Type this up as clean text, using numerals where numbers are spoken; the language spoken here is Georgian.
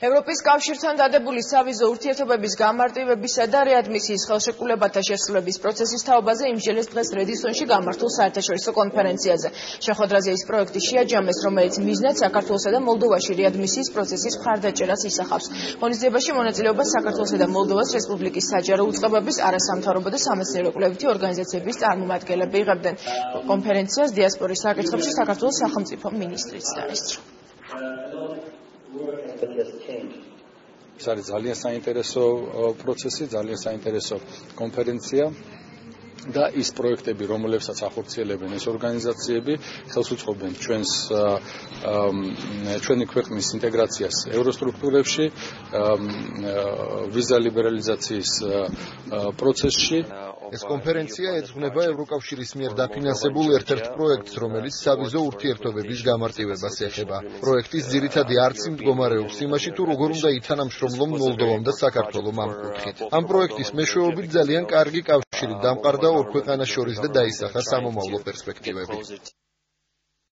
ევროპის კავშირთან დადებული სავიზო ურთიერთობების გამარტივებისა და რეადმისიის ხელშეკრულებათა შესრულების პროცესის თაობაზე იმჟელეს დღეს რედისონში გამართულ საერთაშორისო კონფერენციაზე. შეხვედრაზე ის პროექტი შეაჯამეს, რომელიც მიზნად საქართველოსა და მოლდოვაში რეადმისიის პროცესის მხარდაჭერას ისახავს. ღონისძიებაში მონაწილეობას საქართველოსა და მოლდოვას რესპუბლიკის საჯარო უწყებების, არასამთავრობო და სამეცნიერო კვლევითი ორგანიზაციების წარმომადგენლები იღებდნენ. კონფერენციას დიასპორის საკითხებში საქართველოს სახელმწიფო მინისტრიც დაესწრო. ეს არის ძალიან საინტერესო პროცესი, ძალიან საინტერესო კონფერენცია და ის პროექტები, რომლებსაც ახორციელებენ ეს ორგანიზაციები, ხელს უწყობენ ჩვენი ქვეყნის ინტეგრაციას ევროსტრუქტურებში, ვიზა ლიბერალიზაციის პროცესში. ეს კონფერენცია ეძღვნება ევროკავშირის მიერ დაფინანსებულ ერთ-ერთ პროექტს, რომელიც სავიზო ურთიერთობების გამარტივებას ეხება. პროექტის ძირითადი არცი მდგომარეობს იმაში, თუ როგორ უნდა ითანამშრომლონ მოლდოვამ და საქართველომ ამ კუთხით. ამ პროექტის მეშვეობით ძალიან კარგი კავშირი დამყარდა ორ ქვეყანას შორის და დაისახა სამომავლო პერსპექტივები.